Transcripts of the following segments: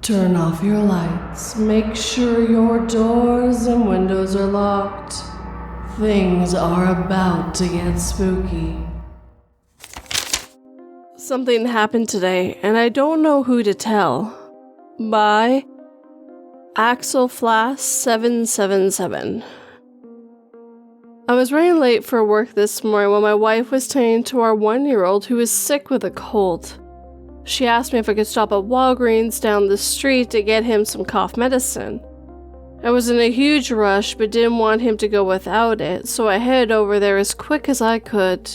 Turn off your lights. Make sure your doors and windows are locked. Things are about to get spooky. Something happened today, and I don't know who to tell. By Axel Flass 777. I was running late for work this morning when my wife was tending to our 1-year-old who was sick with a cold. She asked me if I could stop at Walgreens down the street to get him some cough medicine. I was in a huge rush but didn't want him to go without it, so I headed over there as quick as I could.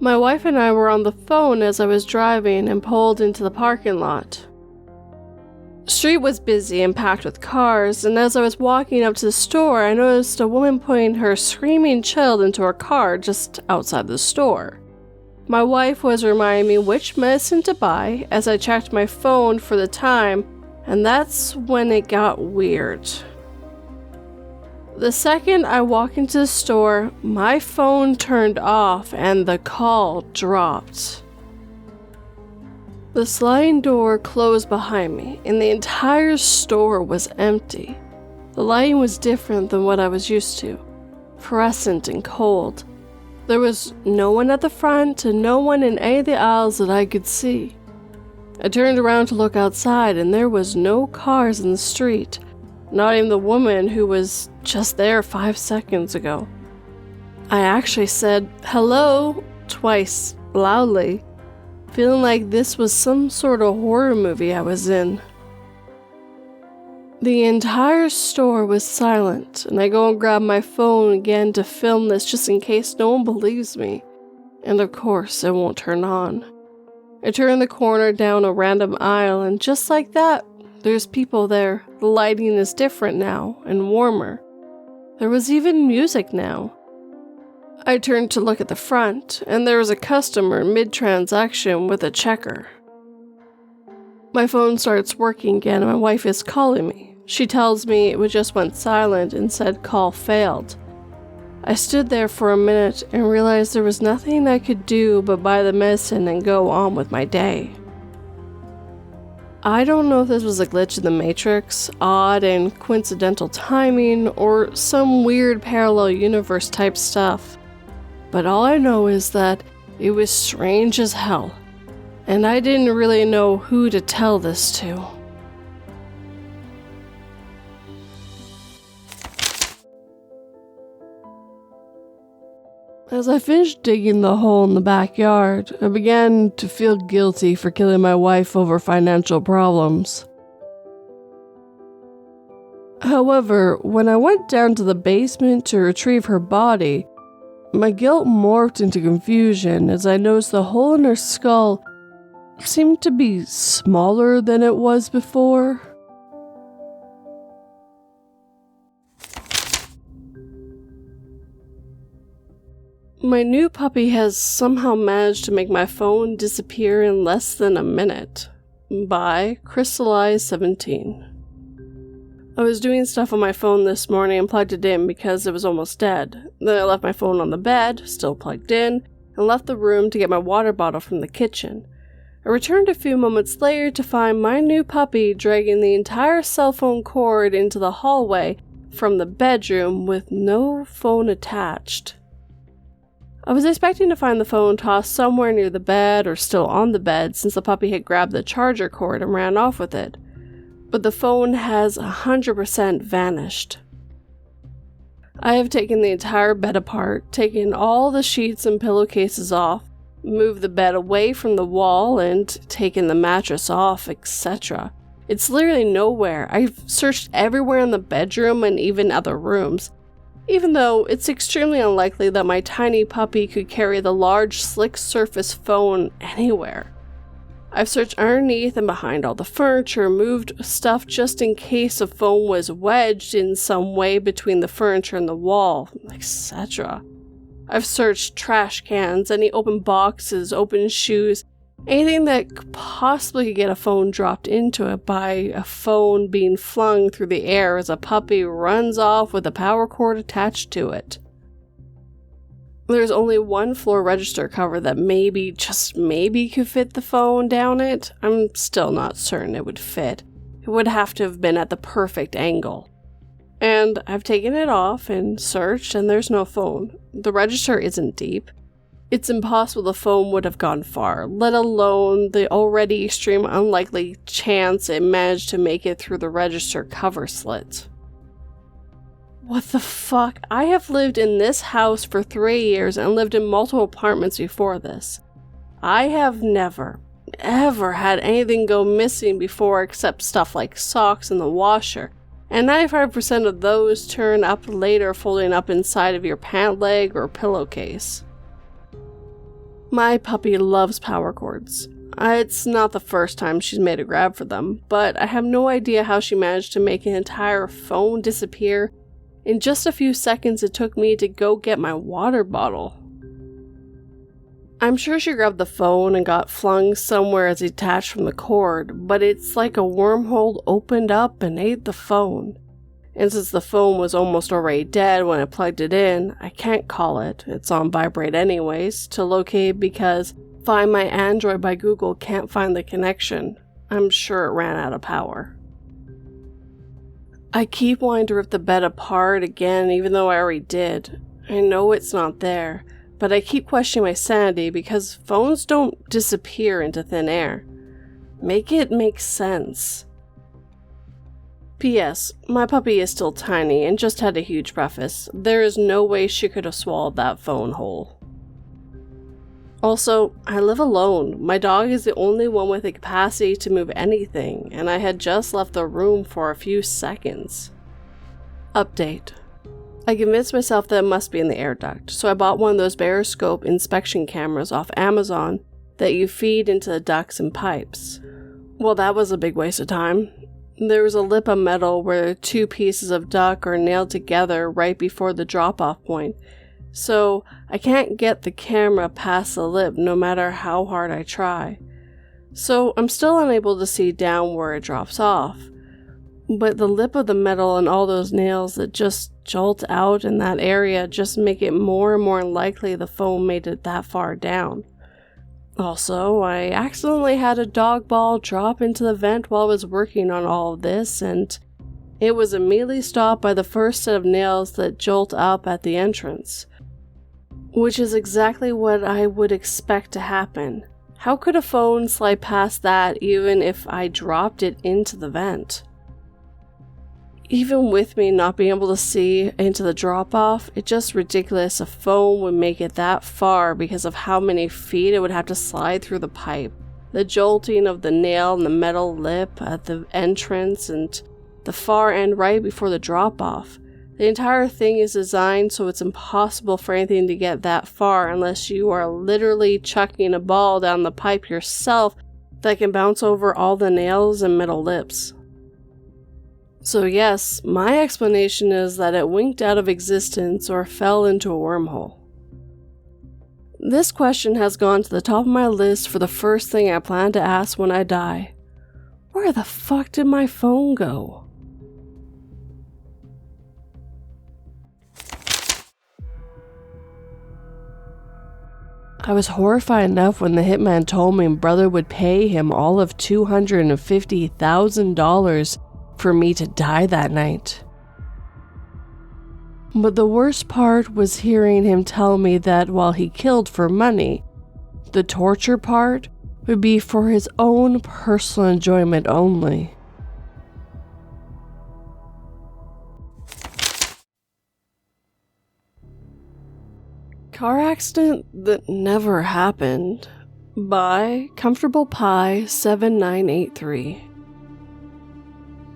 My wife and I were on the phone as I was driving and pulled into the parking lot. The street was busy and packed with cars, and as I was walking up to the store, I noticed a woman putting her screaming child into her car just outside the store. My wife was reminding me which medicine to buy as I checked my phone for the time, and that's when it got weird. The second I walked into the store, my phone turned off and the call dropped. The sliding door closed behind me, and the entire store was empty. The lighting was different than what I was used to, fluorescent and cold. There was no one at the front and no one in any of the aisles that I could see. I turned around to look outside and there was no cars in the street, not even the woman who was just there 5 seconds ago. I actually said hello twice, loudly, feeling like this was some sort of horror movie I was in. The entire store was silent, and I go and grab my phone again to film this just in case no one believes me. And of course, it won't turn on. I turn the corner down a random aisle, and just like that, there's people there. The lighting is different now, and warmer. There was even music now. I turned to look at the front, and there was a customer mid-transaction with a checker. My phone starts working again, and my wife is calling me. She tells me it just went silent and said call failed. I stood there for a minute and realized there was nothing I could do but buy the medicine and go on with my day. I don't know if this was a glitch in the Matrix, odd and coincidental timing, or some weird parallel universe type stuff, but all I know is that it was strange as hell, and I didn't really know who to tell this to. As I finished digging the hole in the backyard, I began to feel guilty for killing my wife over financial problems. However, when I went down to the basement to retrieve her body, my guilt morphed into confusion as I noticed the hole in her skull seemed to be smaller than it was before. My new puppy has somehow managed to make my phone disappear in less than a minute. By Crystallized17. I was doing stuff on my phone this morning and plugged it in because it was almost dead. Then I left my phone on the bed, still plugged in, and left the room to get my water bottle from the kitchen. I returned a few moments later to find my new puppy dragging the entire cell phone cord into the hallway from the bedroom with no phone attached. I was expecting to find the phone tossed somewhere near the bed or still on the bed since the puppy had grabbed the charger cord and ran off with it, but the phone has 100% vanished. I have taken the entire bed apart, taken all the sheets and pillowcases off, moved the bed away from the wall and taken the mattress off, etc. It's literally nowhere. I've searched everywhere in the bedroom and even other rooms, even though it's extremely unlikely that my tiny puppy could carry the large, slick surface phone anywhere. I've searched underneath and behind all the furniture, moved stuff just in case a phone was wedged in some way between the furniture and the wall, etc. I've searched trash cans, any open boxes, open shoes, anything that could possibly get a phone dropped into it by a phone being flung through the air as a puppy runs off with a power cord attached to it. There's only one floor register cover that maybe, just maybe, could fit the phone down it. I'm still not certain it would fit. It would have to have been at the perfect angle. And I've taken it off and searched, and there's no phone. The register isn't deep. It's impossible the phone would have gone far, let alone the already extreme unlikely chance it managed to make it through the register cover slit. What the fuck? I have lived in this house for 3 years and lived in multiple apartments before this. I have never, ever had anything go missing before except stuff like socks in the washer, and 95% of those turn up later folding up inside of your pant leg or pillowcase. My puppy loves power cords. It's not the first time she's made a grab for them, but I have no idea how she managed to make an entire phone disappear in just a few seconds it took me to go get my water bottle. I'm sure she grabbed the phone and got flung somewhere as detached from the cord, but it's like a wormhole opened up and ate the phone. And since the phone was almost already dead when I plugged it in, I can't call it, it's on vibrate anyways, to locate because Find My Android by Google can't find the connection. I'm sure it ran out of power. I keep wanting to rip the bed apart again even though I already did. I know it's not there, but I keep questioning my sanity because phones don't disappear into thin air. Make it make sense. P.S. My puppy is still tiny and just had a huge breakfast. There is no way she could have swallowed that phone whole. Also, I live alone. My dog is the only one with the capacity to move anything, and I had just left the room for a few seconds. Update. I convinced myself that it must be in the air duct, so I bought one of those Baroscope inspection cameras off Amazon that you feed into the ducts and pipes. Well, that was a big waste of time. There was a lip of metal where 2 pieces of duct are nailed together right before the drop-off point, so I can't get the camera past the lip no matter how hard I try. So I'm still unable to see down where it drops off. But the lip of the metal and all those nails that just jolt out in that area just make it more and more likely the phone made it that far down. Also, I accidentally had a dog ball drop into the vent while I was working on all of this, and it was immediately stopped by the first set of nails that jolt up at the entrance. Which is exactly what I would expect to happen. How could a phone slide past that even if I dropped it into the vent? Even with me not being able to see into the drop-off, it's just ridiculous a phone would make it that far because of how many feet it would have to slide through the pipe. The jolting of the nail and the metal lip at the entrance and the far end right before the drop-off. The entire thing is designed so it's impossible for anything to get that far unless you are literally chucking a ball down the pipe yourself that can bounce over all the nails and metal lips. So yes, my explanation is that it winked out of existence or fell into a wormhole. This question has gone to the top of my list for the first thing I plan to ask when I die. Where the fuck did my phone go? I was horrified enough when the hitman told me brother would pay him all of $250,000 for me to die that night. But the worst part was hearing him tell me that while he killed for money, the torture part would be for his own personal enjoyment only. Car accident that never happened by Comfortable Pie 7983.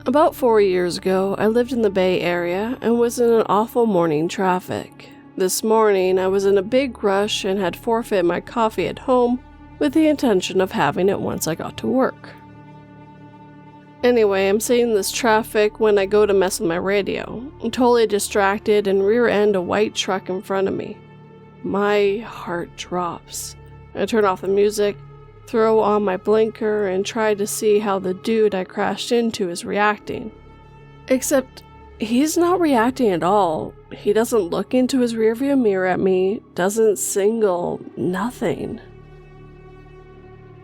About 4 years ago, I lived in the Bay Area and was in an awful morning traffic. This morning, I was in a big rush and had forfeited my coffee at home with the intention of having it once I got to work. Anyway, I'm sitting in this traffic when I go to mess with my radio. I'm totally distracted and rear-end a white truck in front of me. My heart drops. I turn off the music, throw on my blinker, and try to see how the dude I crashed into is reacting. Except, He's not reacting at all. He doesn't look into his rearview mirror at me, doesn't signal, nothing.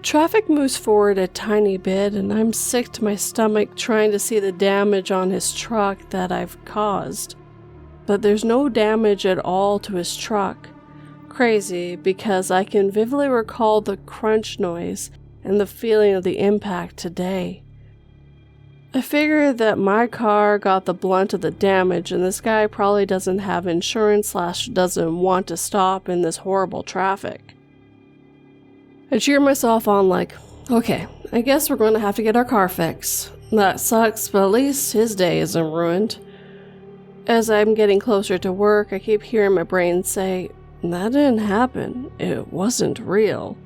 Traffic moves forward a tiny bit, and I'm sick to my stomach trying to see the damage on his truck that I've caused. But there's no damage at all to his truck. Crazy, because I can vividly recall the crunch noise and the feeling of the impact today. I figured that my car got the blunt of the damage, and this guy probably doesn't have insurance / doesn't want to stop in this horrible traffic. I cheer myself on like, okay, I guess we're going to have to get our car fixed. That sucks, but at least his day isn't ruined. As I'm getting closer to work, I keep hearing my brain say, that didn't happen. It wasn't real.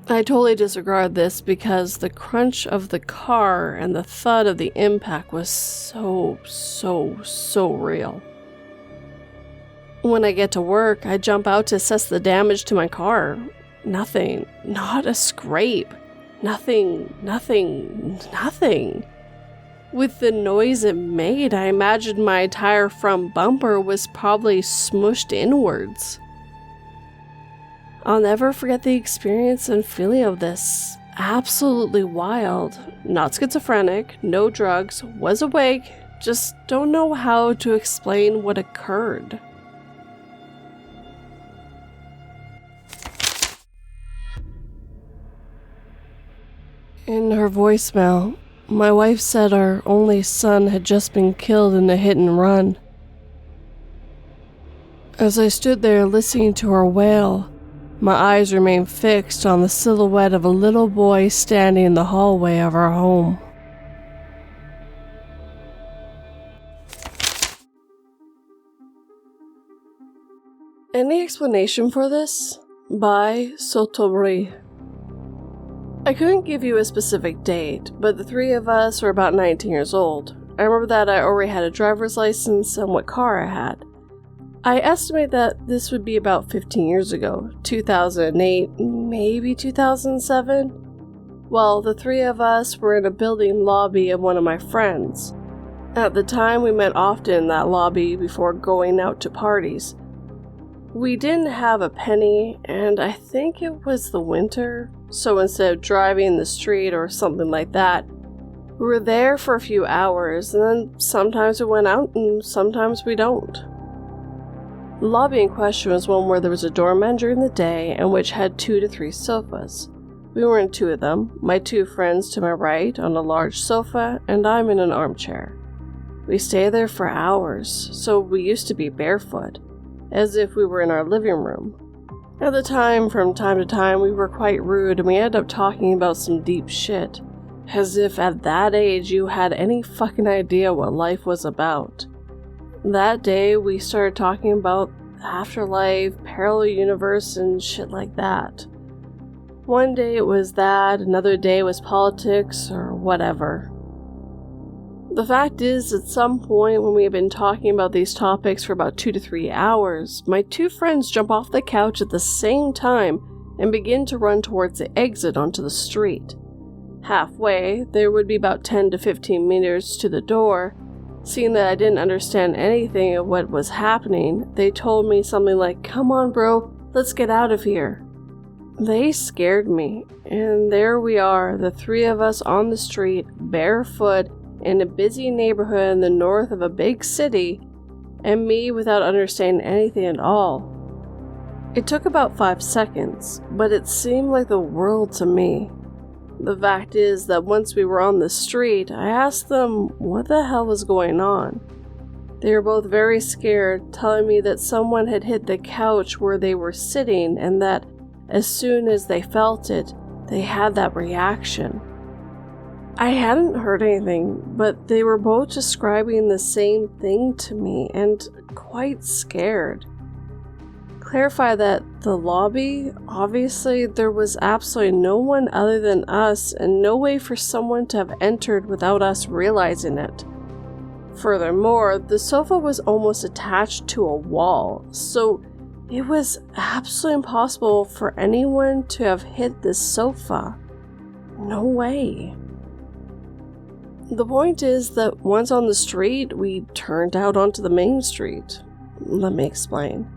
I totally disregard this because the crunch of the car and the thud of the impact was so real. When I get to work, I jump out to assess the damage to my car. Nothing. Not a scrape. Nothing. With the noise it made, I imagined my entire front bumper was probably smushed inwards. I'll never forget the experience and feeling of this. Absolutely wild. Not schizophrenic, no drugs, was awake, just don't know how to explain what occurred. In her voicemail, my wife said our only son had just been killed in a hit and run. As I stood there listening to her wail, my eyes remained fixed on the silhouette of a little boy standing in the hallway of our home. Any explanation for this? By SutovBry. I couldn't give you a specific date, but the three of us were about 19 years old. I remember that I already had a driver's license and what car I had. I estimate that this would be about 15 years ago, 2008, maybe 2007. Well, the three of us were in a building lobby of one of my friends. At the time, we met often in that lobby before going out to parties. We didn't have a penny, and I think it was the winter, so instead of driving the street or something like that, we were there for a few hours, and then sometimes we went out and sometimes we don't. The lobby in question was one where there was a doorman during the day and which had 2 to 3 sofas. We were in 2 of them, my 2 friends to my right on a large sofa and I'm in an armchair. We stayed there for hours, so we used to be barefoot, as if we were in our living room. At the time, from time to time, we were quite rude and we ended up talking about some deep shit, as if at that age you had any fucking idea what life was about. That day, we started talking about afterlife, parallel universe, and shit like that. One day it was that, another day was politics, or whatever. The fact is, at some point when we had been talking about these topics for about 2 to 3 hours, my 2 friends jump off the couch at the same time and begin to run towards the exit onto the street. Halfway, there would be about 10 to 15 meters to the door. Seeing that I didn't understand anything of what was happening, they told me something like, "Come on, bro, let's get out of here." They scared me, and there we are, the 3 of us on the street, barefoot, in a busy neighborhood in the north of a big city, and me without understanding anything at all. It took about 5 seconds, but it seemed like the world to me. The fact is that once we were on the street, I asked them what the hell was going on. They were both very scared, telling me that someone had hit the couch where they were sitting and that as soon as they felt it, they had that reaction. I hadn't heard anything, but they were both describing the same thing to me and quite scared. Clarify that the lobby, obviously there was absolutely no one other than us and no way for someone to have entered without us realizing it. Furthermore, the sofa was almost attached to a wall, so it was absolutely impossible for anyone to have hit this sofa. No way. The point is that once on the street, we turned out onto the main street. Let me explain.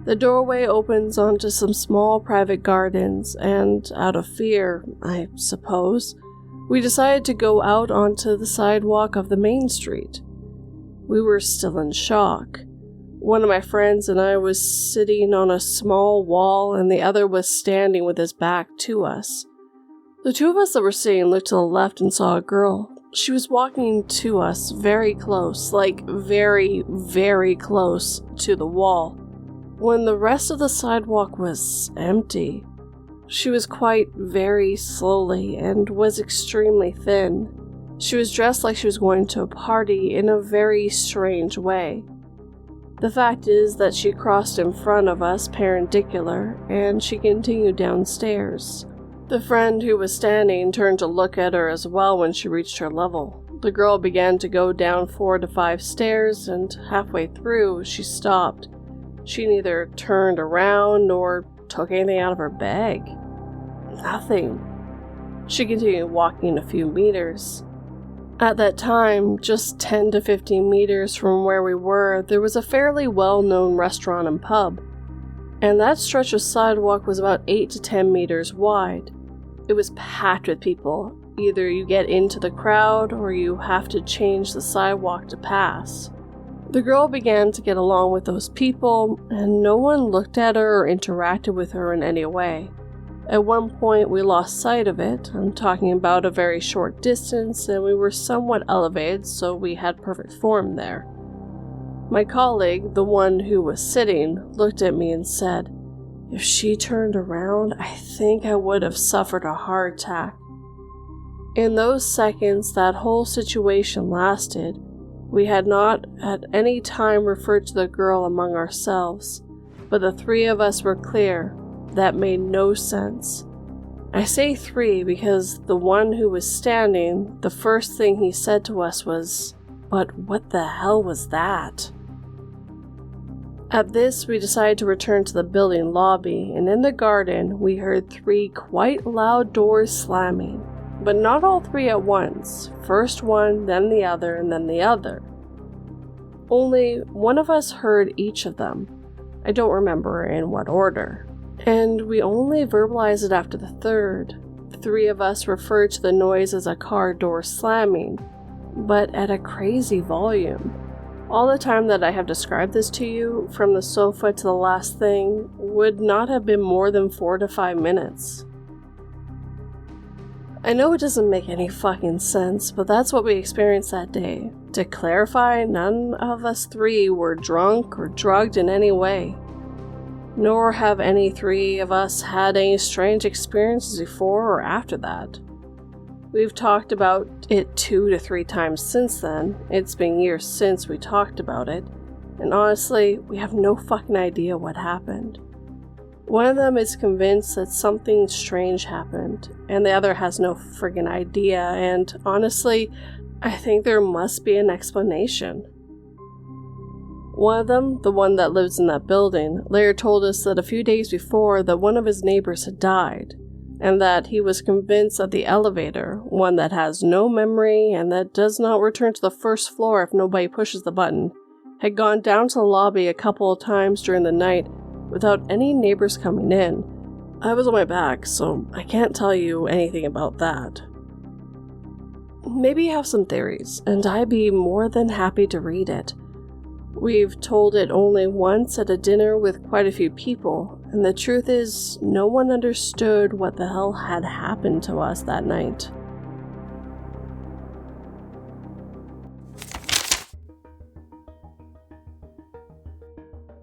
The doorway opens onto some small private gardens, and out of fear, I suppose, we decided to go out onto the sidewalk of the main street. We were still in shock. One of my friends and I was sitting on a small wall, and the other was standing with his back to us. The two of us that were sitting looked to the left and saw a girl. She was walking to us very close, like very, very close to the wall, when the rest of the sidewalk was empty. She was quite very slowly and was extremely thin. She was dressed like she was going to a party in a very strange way. The fact is that she crossed in front of us perpendicular, and she continued downstairs. The friend who was standing turned to look at her as well when she reached her level. The girl began to go down 4 to 5 stairs, and halfway through, she stopped. She neither turned around nor took anything out of her bag. Nothing. She continued walking a few meters. At that time, just 10 to 15 meters from where we were, there was a fairly well-known restaurant and pub, and that stretch of sidewalk was about 8 to 10 meters wide. It was packed with people. Either you get into the crowd or you have to change the sidewalk to pass. The girl began to get along with those people, and no one looked at her or interacted with her in any way. At one point, we lost sight of it. I'm talking about a very short distance, and we were somewhat elevated, so we had perfect form there. My colleague, the one who was sitting, looked at me and said, "If she turned around, I think I would have suffered a heart attack." In those seconds that whole situation lasted, we had not at any time referred to the girl among ourselves, but the three of us were clear that made no sense. I say 3 because the one who was standing, the first thing he said to us was, "But what the hell was that?" At this, we decided to return to the building lobby, and in the garden, we heard 3 quite loud doors slamming, but not all 3 at once. First one, then the other, and then the other. Only one of us heard each of them. I don't remember in what order. And we only verbalized it after the third. 3 of us referred to the noise as a car door slamming, but at a crazy volume. All the time that I have described this to you, from the sofa to the last thing, would not have been more than 4 to 5 minutes. I know it doesn't make any fucking sense, but that's what we experienced that day. To clarify, none of us 3 were drunk or drugged in any way. Nor have any 3 of us had any strange experiences before or after that. We've talked about it 2 to 3 times since then. It's been years since we talked about it, and honestly, we have no fucking idea what happened. One of them is convinced that something strange happened, and the other has no friggin' idea, and honestly, I think there must be an explanation. One of them, the one that lives in that building, later told us that a few days before that one of his neighbors had died, and that he was convinced that the elevator, one that has no memory and that does not return to the first floor if nobody pushes the button, had gone down to the lobby a couple of times during the night without any neighbors coming in. I was on my back, so I can't tell you anything about that. Maybe you have some theories, and I'd be more than happy to read it. We've told it only once at a dinner with quite a few people, and the truth is, no one understood what the hell had happened to us that night.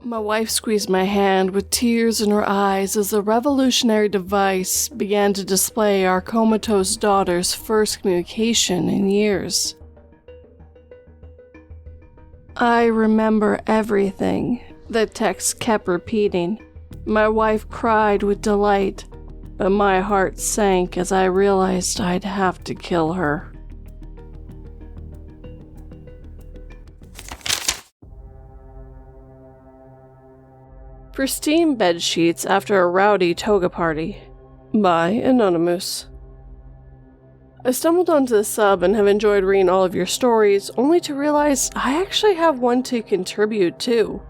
My wife squeezed my hand with tears in her eyes as the revolutionary device began to display our comatose daughter's first communication in years. I remember everything, the text kept repeating. My wife cried with delight, but my heart sank as I realized I'd have to kill her. Pristine bed sheets after a rowdy toga party by Anonymoose. I stumbled onto the sub and have enjoyed reading all of your stories, only to realize I actually have one to contribute to.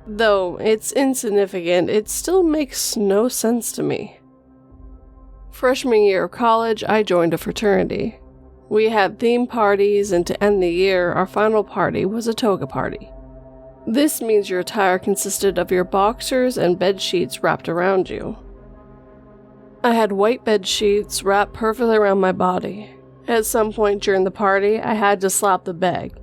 Though it's insignificant, it still makes no sense to me. Freshman year of college, I joined a fraternity. We had theme parties, and to end the year, our final party was a toga party. This means your attire consisted of your boxers and bed sheets wrapped around you. I had white bed sheets wrapped perfectly around my body. At some point during the party, I had to slap the bag,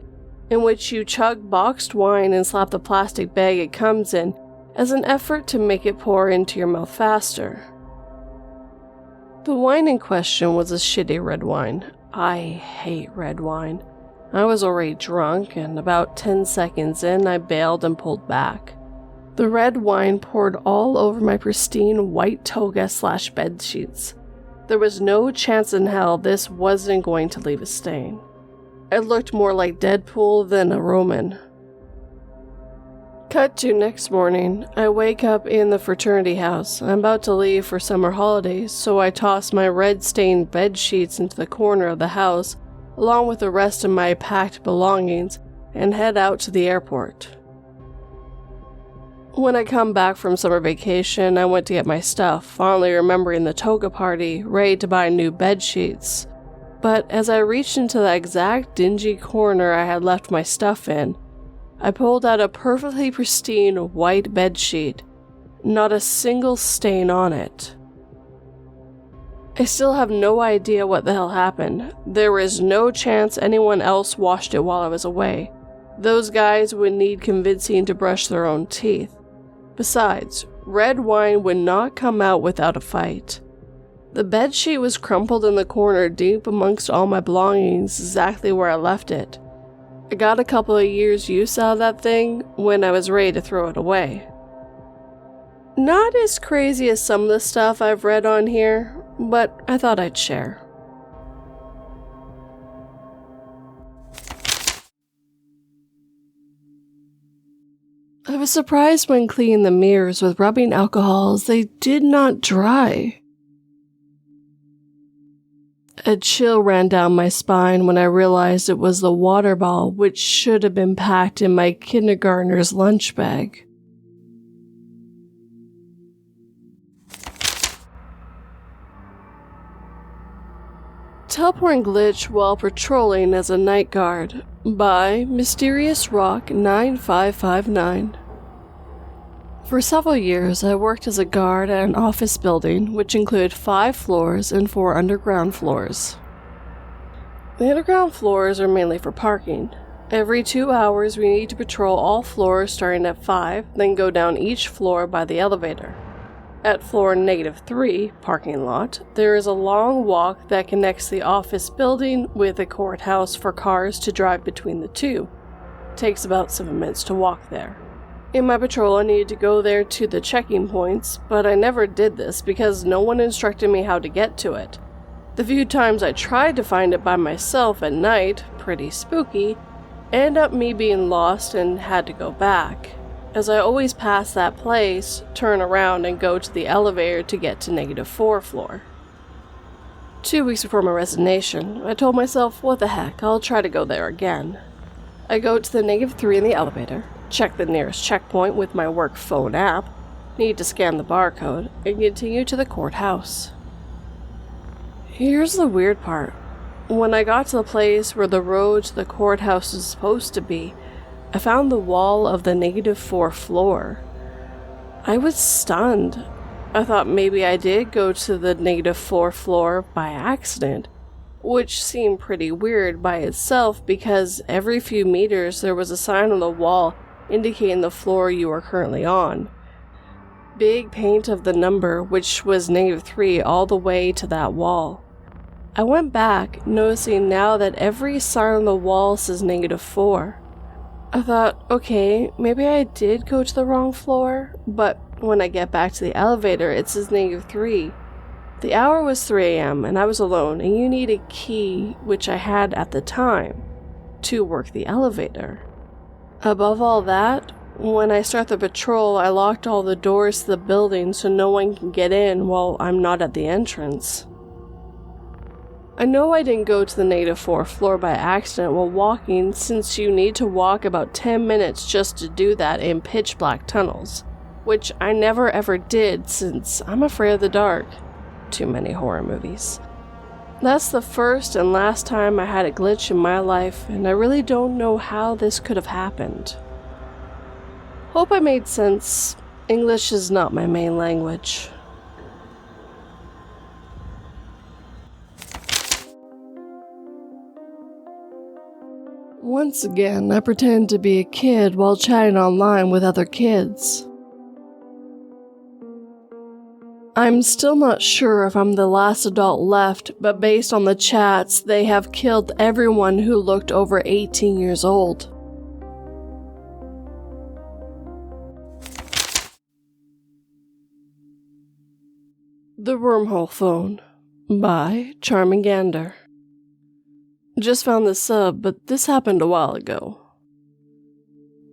in which you chug boxed wine and slap the plastic bag it comes in as an effort to make it pour into your mouth faster. The wine in question was a shitty red wine. I hate red wine. I was already drunk, and about 10 seconds in, I bailed and pulled back. The red wine poured all over my pristine white toga/bed sheets. There was no chance in hell this wasn't going to leave a stain. It looked more like Deadpool than a Roman. Cut to next morning. I wake up in the fraternity house. I'm about to leave for summer holidays, so I toss my red-stained bed sheets into the corner of the house, along with the rest of my packed belongings, and head out to the airport. When I come back from summer vacation, I went to get my stuff, fondly remembering the toga party, ready to buy new bed sheets. But as I reached into the exact dingy corner I had left my stuff in, I pulled out a perfectly pristine white bed sheet, not a single stain on it. I still have no idea what the hell happened. There is no chance anyone else washed it while I was away. Those guys would need convincing to brush their own teeth. Besides, red wine would not come out without a fight. The bedsheet was crumpled in the corner deep amongst all my belongings, exactly where I left it. I got a couple of years use out of that thing when I was ready to throw it away. Not as crazy as some of the stuff I've read on here, but I thought I'd share. I was surprised when cleaning the mirrors with rubbing alcohols, they did not dry. A chill ran down my spine when I realized it was the water bottle which should have been packed in my kindergartner's lunch bag. Teleporting glitch while patrolling as a night guard by Mysterious Rock 9559. For several years, I worked as a guard at an office building which included 5 floors and 4 underground floors. The underground floors are mainly for parking. Every 2 hours, we need to patrol all floors starting at 5, then go down each floor by the elevator. At floor -3, parking lot, there is a long walk that connects the office building with the courthouse for cars to drive between the two. It takes about 7 minutes to walk there. In my patrol, I needed to go there to the checking points, but I never did this because no one instructed me how to get to it. The few times I tried to find it by myself at night, pretty spooky, ended up me being lost and had to go back, as I always pass that place, turn around and go to the elevator to get to -4 floor. 2 weeks before my resignation, I told myself, what the heck, I'll try to go there again. I go to the -3 in the elevator, check the nearest checkpoint with my work phone app, need to scan the barcode, and continue to the courthouse. Here's the weird part. When I got to the place where the road to the courthouse is supposed to be, I found the wall of the -4 floor. I was stunned. I thought maybe I did go to the -4 floor by accident, which seemed pretty weird by itself because every few meters there was a sign on the wall indicating the floor you were currently on. Big paint of the number, which was -3 all the way to that wall. I went back, noticing now that every sign on the wall says -4. I thought, okay, maybe I did go to the wrong floor, but when I get back to the elevator, it says -3. The hour was 3 a.m. and I was alone, and you need a key, which I had at the time, to work the elevator. Above all that, when I start the patrol, I locked all the doors to the building so no one can get in while I'm not at the entrance. I know I didn't go to the negative 4th floor by accident while walking, since you need to walk about 10 minutes just to do that in pitch black tunnels, which I never ever did since I'm afraid of the dark. Too many horror movies. That's the first and last time I had a glitch in my life, and I really don't know how this could have happened. Hope I made sense. English is not my main language. Once again, I pretend to be a kid while chatting online with other kids. I'm still not sure if I'm the last adult left, but based on the chats, they have killed everyone who looked over 18 years old. The Wormhole Phone by Charmangander. Just found this sub, but this happened a while ago.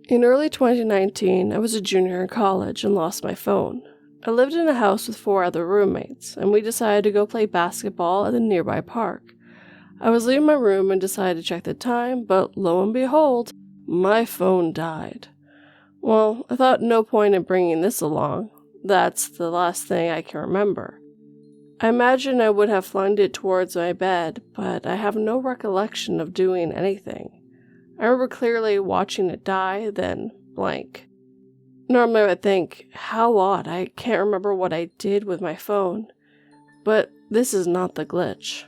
In early 2019, I was a junior in college and lost my phone. I lived in a house with 4 other roommates, and we decided to go play basketball at the nearby park. I was leaving my room and decided to check the time, but lo and behold, my phone died. Well, I thought no point in bringing this along. That's the last thing I can remember. I imagine I would have flung it towards my bed, but I have no recollection of doing anything. I remember clearly watching it die, then blank. Normally I would think, how odd, I can't remember what I did with my phone. But this is not the glitch.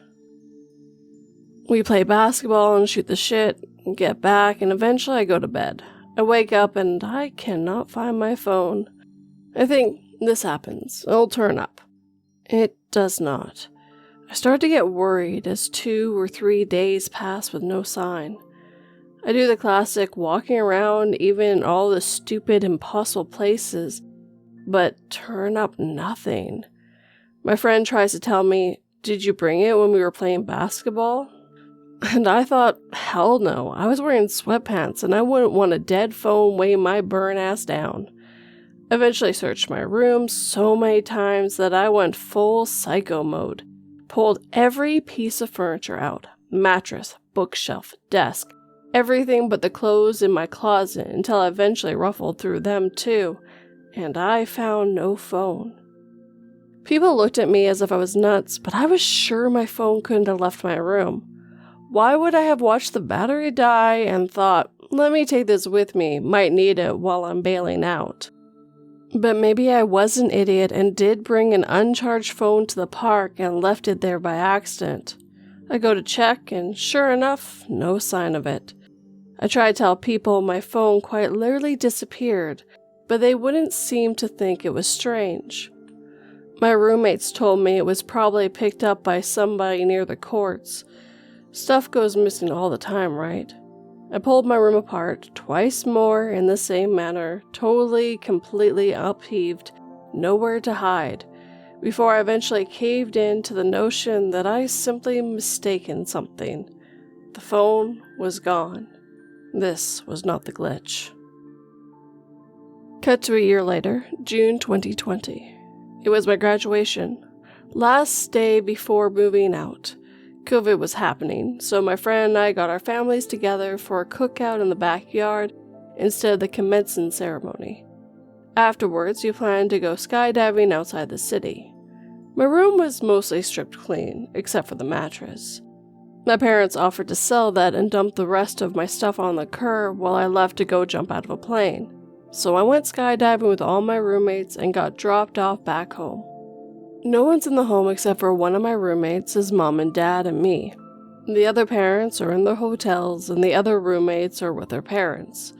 We play basketball and shoot the shit, and get back, and eventually I go to bed. I wake up and I cannot find my phone. I think this happens, it'll turn up. It does not. I start to get worried as 2 or 3 days pass with no sign. I do the classic walking around even in all the stupid impossible places, but turn up nothing. My friend tries to tell me, "Did you bring it when we were playing basketball?" And I thought, hell no, I was wearing sweatpants and I wouldn't want a dead phone weighing my burn ass down. I eventually searched my room so many times that I went full psycho mode. Pulled every piece of furniture out, mattress, bookshelf, desk, everything but the clothes in my closet until I eventually ruffled through them too, and I found no phone. People looked at me as if I was nuts, but I was sure my phone couldn't have left my room. Why would I have watched the battery die and thought, let me take this with me, might need it while I'm bailing out? But maybe I was an idiot and did bring an uncharged phone to the park and left it there by accident. I go to check and sure enough, no sign of it. I try to tell people my phone quite literally disappeared, but they wouldn't seem to think it was strange. My roommates told me it was probably picked up by somebody near the courts. Stuff goes missing all the time, right? I pulled my room apart twice more in the same manner, totally, completely upheaved, nowhere to hide, before I eventually caved in to the notion that I simply mistaken something. The phone was gone. This was not the glitch. Cut to a year later, June 2020. It was my graduation. Last day before moving out. COVID was happening, so my friend and I got our families together for a cookout in the backyard instead of the commencement ceremony. Afterwards, we planned to go skydiving outside the city. My room was mostly stripped clean, except for the mattress. My parents offered to sell that and dump the rest of my stuff on the curb while I left to go jump out of a plane. So I went skydiving with all my roommates and got dropped off back home. No one's in the home except for one of my roommates, his mom and dad, and me. The other parents are in their hotels, and the other roommates are with their parents.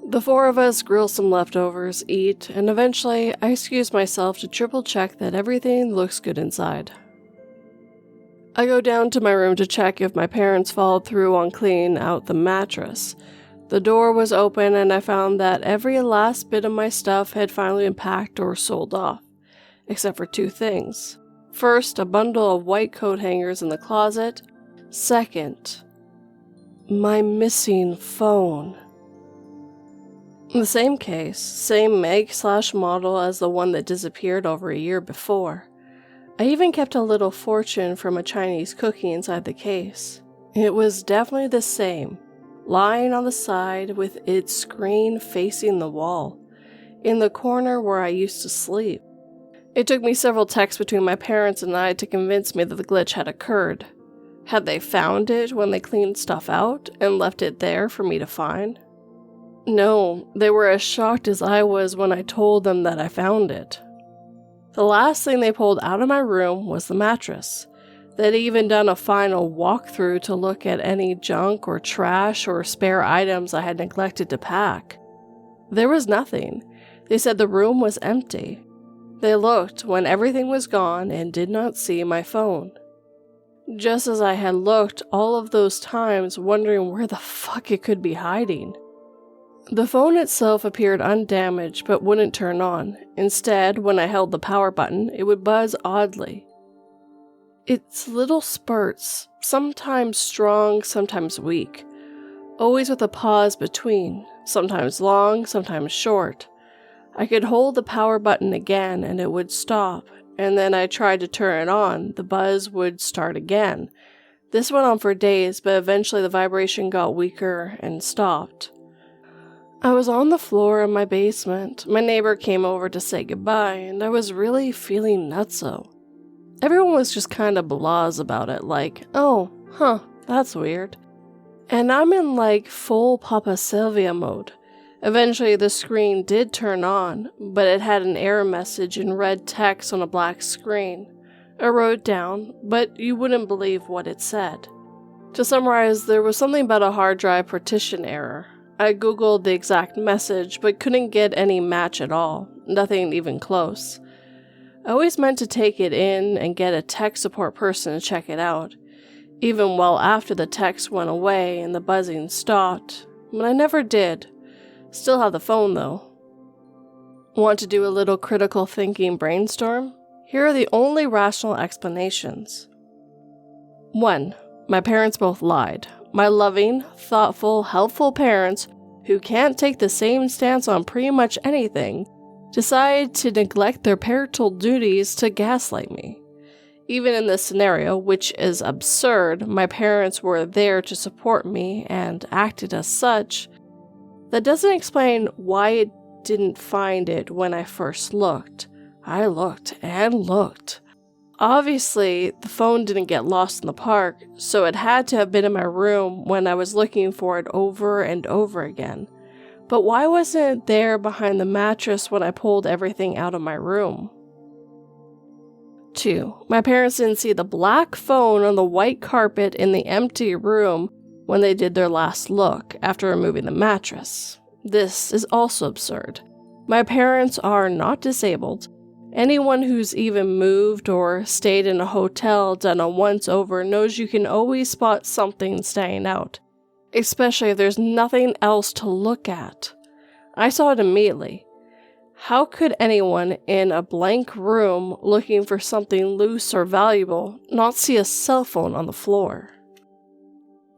The 4 of us grill some leftovers, eat, and eventually I excuse myself to triple check that everything looks good inside. I go down to my room to check if my parents followed through on cleaning out the mattress. The door was open and I found that every last bit of my stuff had finally been packed or sold off. Except for 2 things. First, a bundle of white coat hangers in the closet. Second, my missing phone. In the same case, same make/model as the one that disappeared over a year before. I even kept a little fortune from a Chinese cookie inside the case. It was definitely the same, lying on the side with its screen facing the wall, in the corner where I used to sleep. It took me several texts between my parents and I to convince me that the glitch had occurred. Had they found it when they cleaned stuff out and left it there for me to find? No, they were as shocked as I was when I told them that I found it. The last thing they pulled out of my room was the mattress. They'd even done a final walkthrough to look at any junk or trash or spare items I had neglected to pack. There was nothing. They said the room was empty. They looked when everything was gone and did not see my phone. Just as I had looked all of those times wondering where the fuck it could be hiding. The phone itself appeared undamaged but wouldn't turn on. Instead, when I held the power button, it would buzz oddly. It's little spurts, sometimes strong, sometimes weak, always with a pause between, sometimes long, sometimes short. I could hold the power button again and it would stop, and then I tried to turn it on, the buzz would start again. This went on for days, but eventually the vibration got weaker and stopped. I was on the floor in my basement. My neighbor came over to say goodbye, and I was really feeling nutso. Everyone was just kind of blasé about it, like, oh, that's weird. And I'm in like full Papa Sylvia mode. Eventually the screen did turn on, but it had an error message in red text on a black screen. I wrote down, but you wouldn't believe what it said. To summarize, there was something about a hard drive partition error. I googled the exact message, but couldn't get any match at all, nothing even close. I always meant to take it in and get a tech support person to check it out, even well after the text went away and the buzzing stopped, but I never did. Still have the phone though. Want to do a little critical thinking brainstorm? Here are the only rational explanations. 1. My parents both lied. My loving, thoughtful, helpful parents, who can't take the same stance on pretty much anything, decide to neglect their parental duties to gaslight me. Even in this scenario, which is absurd, my parents were there to support me and acted as such. That doesn't explain why it didn't find it when I first looked. I looked and looked. Obviously, the phone didn't get lost in the park, so it had to have been in my room when I was looking for it over and over again. But why wasn't it there behind the mattress when I pulled everything out of my room? 2. My parents didn't see the black phone on the white carpet in the empty room when they did their last look after removing the mattress. This is also absurd. My parents are not disabled. Anyone who's even moved or stayed in a hotel done a once-over knows you can always spot something standing out, especially if there's nothing else to look at. I saw it immediately. How could anyone in a blank room looking for something loose or valuable not see a cell phone on the floor?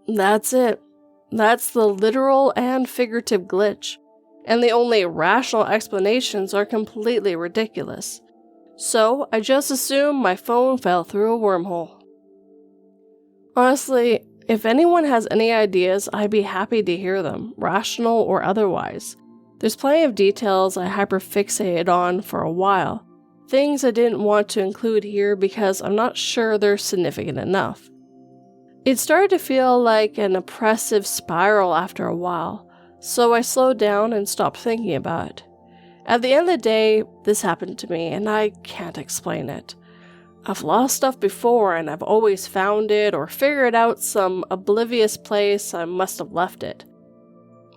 That's it. That's the literal and figurative glitch, and the only rational explanations are completely ridiculous. So I just assume my phone fell through a wormhole. Honestly, if anyone has any ideas, I'd be happy to hear them, rational or otherwise. There's plenty of details I hyperfixated on for a while, things I didn't want to include here because I'm not sure they're significant enough. It started to feel like an oppressive spiral after a while, so I slowed down and stopped thinking about it. At the end of the day, this happened to me, and I can't explain it. I've lost stuff before, and I've always found it or figured out some oblivious place I must have left it.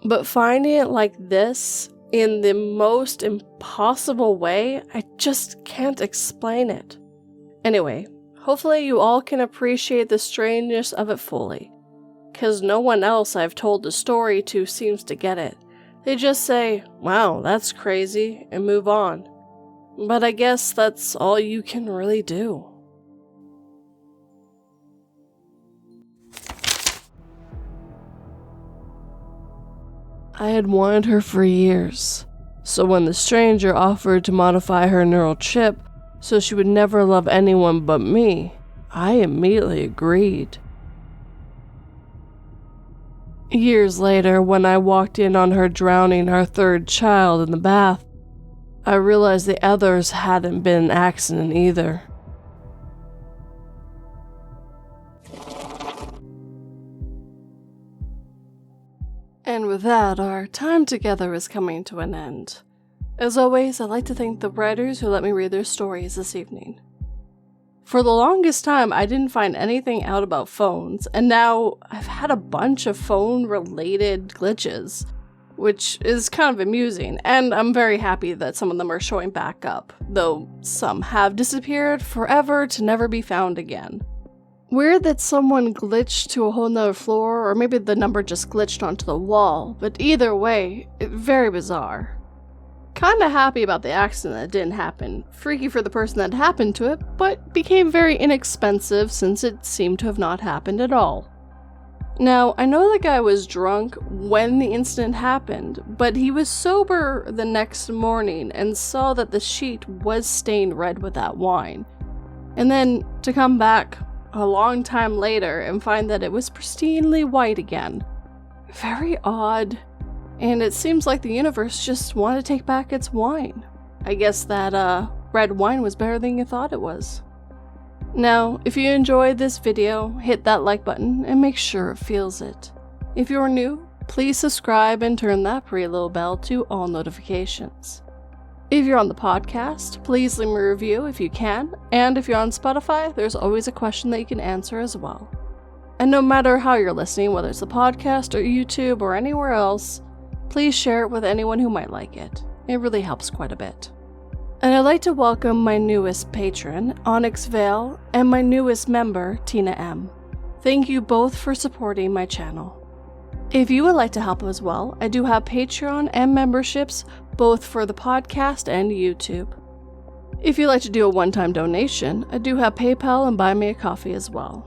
But finding it like this, in the most impossible way, I just can't explain it. Anyway, hopefully you all can appreciate the strangeness of it fully, because no one else I've told the story to seems to get it. They just say, wow, that's crazy, and move on. But I guess that's all you can really do. I had wanted her for years, so when the stranger offered to modify her neural chip, so she would never love anyone but me. I immediately agreed. Years later, when I walked in on her drowning our third child in the bath, I realized the others hadn't been an accident either. And with that, our time together is coming to an end. As always, I'd like to thank the writers who let me read their stories this evening. For the longest time, I didn't find anything out about phones, and now I've had a bunch of phone-related glitches, which is kind of amusing, and I'm very happy that some of them are showing back up, though some have disappeared forever to never be found again. Weird that someone glitched to a whole nother floor, or maybe the number just glitched onto the wall, but either way, very bizarre. Kinda happy about the accident that didn't happen. Freaky for the person that happened to it, but became very inexpensive since it seemed to have not happened at all. Now, I know the guy was drunk when the incident happened, but he was sober the next morning and saw that the sheet was stained red with that wine. And then to come back a long time later and find that it was pristinely white again. Very odd. And it seems like the universe just wanted to take back its wine. I guess that red wine was better than you thought it was. Now, if you enjoyed this video, hit that like button and make sure it feels it. If you're new, please subscribe and turn that pretty little bell to all notifications. If you're on the podcast, please leave me a review if you can, and if you're on Spotify, there's always a question that you can answer as well. And no matter how you're listening, whether it's the podcast or YouTube or anywhere else, please share it with anyone who might like it. It really helps quite a bit. And I'd like to welcome my newest patron, Onyx Vale, and my newest member, Tina M. Thank you both for supporting my channel. If you would like to help as well, I do have Patreon and memberships, both for the podcast and YouTube. If you'd like to do a one-time donation, I do have PayPal and Buy Me a Coffee as well.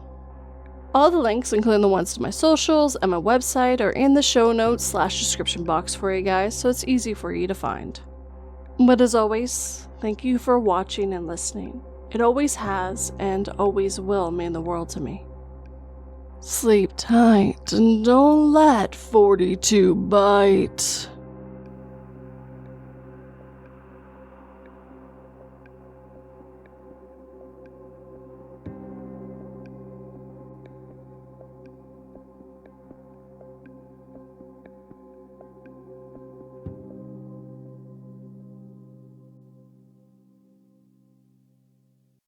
All the links, including the ones to my socials and my website, are in the show notes / description box for you guys, so it's easy for you to find. But as always, thank you for watching and listening. It always has and always will mean the world to me. Sleep tight and don't let 42 bite.